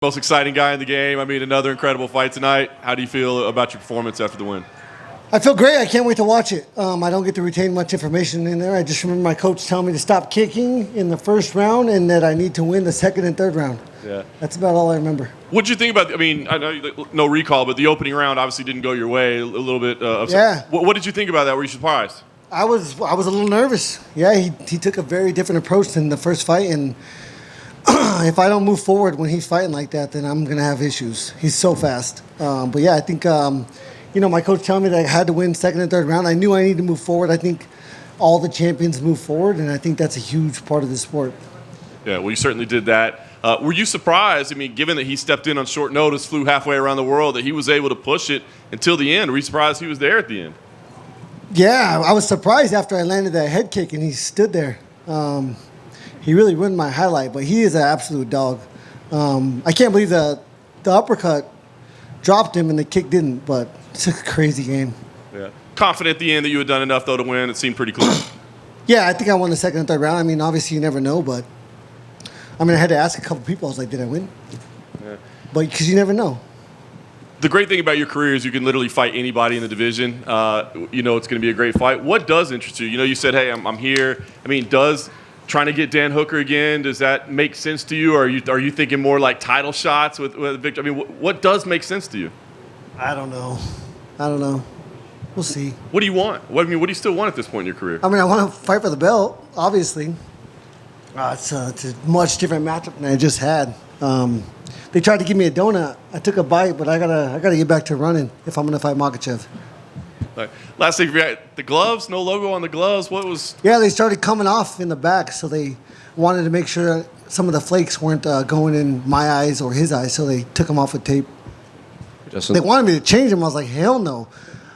Most exciting guy in the game. I mean, another incredible fight tonight. How do you feel about your performance after the win? I feel great. I can't wait to watch it. I don't get to retain much information in there. I just remember my coach telling me to stop kicking in the first round and that I need to win the second and third round. Yeah. That's about all I remember. What did you think about, I mean, I know no recall, but the opening round obviously didn't go your way, a little bit. Yeah. What did you think about that? Were you surprised? I was a little nervous. Yeah, he took a very different approach than the first fight, and if I don't move forward when he's fighting like that, then I'm going to have issues. He's so fast. But yeah, I think, my coach telling me that I had to win second and third round. I knew I needed to move forward. I think all the champions move forward, and I think that's a huge part of the sport. Yeah, well, you certainly did that. Were you surprised, I mean, given that he stepped in on short notice, flew halfway around the world, that he was able to push it until the end? Were you surprised he was there at the end? Yeah, I was surprised after I landed that head kick and he stood there. He really ruined my highlight, but he is an absolute dog. I can't believe the uppercut dropped him and the kick didn't, but it's a crazy game. Yeah. Confident at the end that you had done enough, though, to win. It seemed pretty clear. Yeah, I think I won the second and third round. I mean, obviously you never know, but I had to ask a couple people. I was like, did I win? Yeah. But because you never know. The great thing about your career is you can literally fight anybody in the division. You know it's going to be a great fight. What does interest you? You know, you said, hey, I'm here. I mean, does trying to get Dan Hooker again, does that make sense to you? Or are you thinking more like title shots with Victor? I mean, what does make sense to you? I don't know. We'll see. What do you want? What do you still want at this point in your career? I want to fight for the belt, obviously. It's a much different matchup than I just had. They tried to give me a donut. I took a bite, but I gotta get back to running if I'm gonna fight Makachev. Right. Last thing, the gloves, no logo on the gloves. What was? Yeah, they started coming off in the back, so they wanted to make sure some of the flakes weren't going in my eyes or his eyes, so they took them off with tape. They wanted me to change them. I was like, hell no.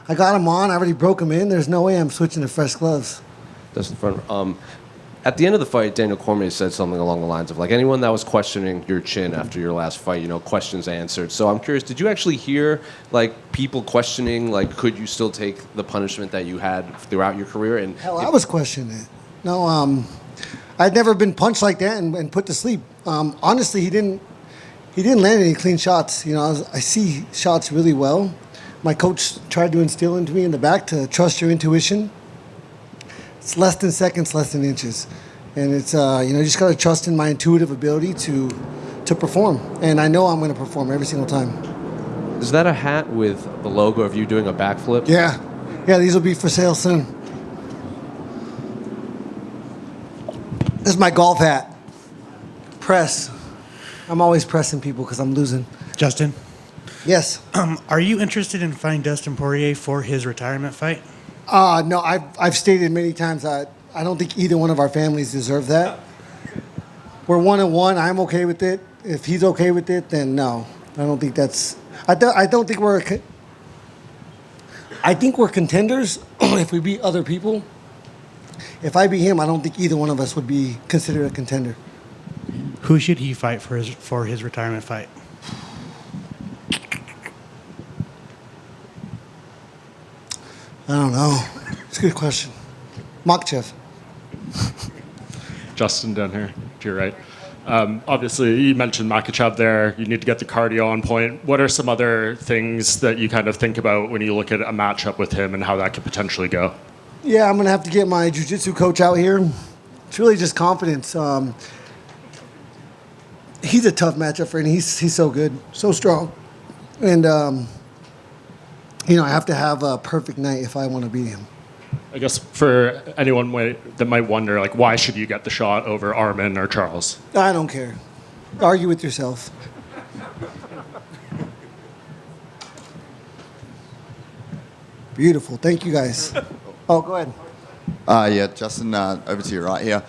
I got them on. I already broke them in. There's no way I'm switching to fresh gloves. That's the front. At the end of the fight, Daniel Cormier said something along the lines of, like, anyone that was questioning your chin after your last fight, questions answered. So I'm curious, did you actually hear, people questioning, could you still take the punishment that you had throughout your career? And hell, I was questioning it. No, I'd never been punched like that and put to sleep. Honestly, he didn't land any clean shots. I see shots really well. My coach tried to instill into me in the back to trust your intuition. It's less than seconds, less than inches. And it's, you just got to trust in my intuitive ability to perform. And I know I'm going to perform every single time. Is that a hat with the logo of you doing a backflip? Yeah. Yeah, these will be for sale soon. This is my golf hat. Press. I'm always pressing people because I'm losing. Justin? Yes. Are you interested in fighting Dustin Poirier for his retirement fight? No, I've stated many times I don't think either one of our families deserve that. We're 1-1. I'm okay with it. If he's okay with it, then no. I don't think that's. I don't think we're. I think we're contenders if we beat other people. If I beat him, I don't think either one of us would be considered a contender. Who should he fight for his retirement fight? I don't know. It's a good question. Makachev. Justin down here, to your right. Obviously, you mentioned Makachev there. You need to get the cardio on point. What are some other things that you kind of think about when you look at a matchup with him and how that could potentially go? Yeah, I'm going to have to get my jiu-jitsu coach out here. It's really just confidence. He's a tough matchup for him. He's so good, so strong. And, I have to have a perfect night if I want to beat him. I guess for anyone that might wonder, why should you get the shot over Armin or Charles? I don't care. Argue with yourself. Beautiful. Thank you, guys. Oh, go ahead. Yeah, Justin, over to your right here.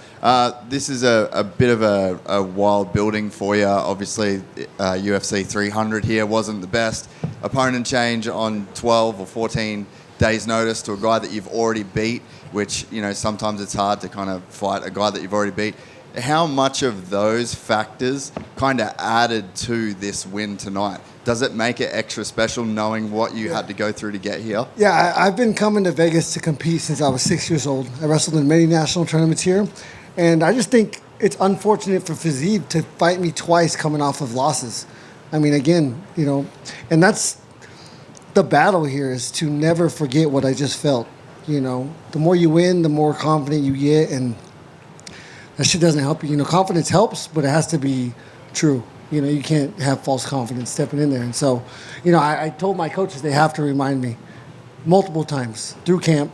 This is a bit of a wild building for you. Obviously, UFC 300 here wasn't the best. Opponent change on 12 or 14 days' notice to a guy that you've already beat, which, sometimes it's hard to kind of fight a guy that you've already beat. How much of those factors kind of added to this win tonight? Does it make it extra special knowing what you had to go through to get here? Yeah, I've been coming to Vegas to compete since I was 6 years old. I wrestled in many national tournaments here. And I just think it's unfortunate for Fiziev to fight me twice coming off of losses. I mean, again, and that's the battle here is to never forget what I just felt. The more you win, the more confident you get, and that shit doesn't help you. Confidence helps, but it has to be true. You can't have false confidence stepping in there. And so, I told my coaches they have to remind me multiple times through camp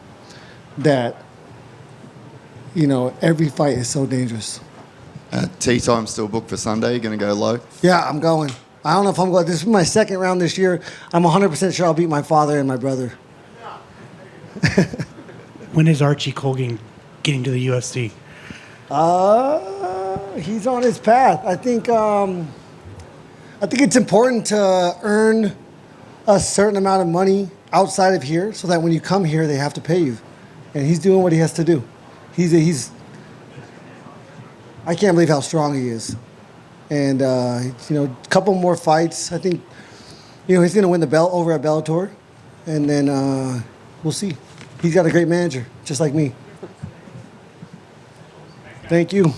that, every fight is so dangerous. Tea time still booked for Sunday. You going to go low? Yeah, I'm going. I don't know if I'm going. This is my second round this year. I'm 100% sure I'll beat my father and my brother. When is Archie Colgan getting to the UFC? He's on his path. I think it's important to earn a certain amount of money outside of here so that when you come here, they have to pay you. And he's doing what he has to do. I can't believe how strong he is. And, a couple more fights. I think, he's going to win the belt over at Bellator. And then we'll see. He's got a great manager, just like me. Thank you.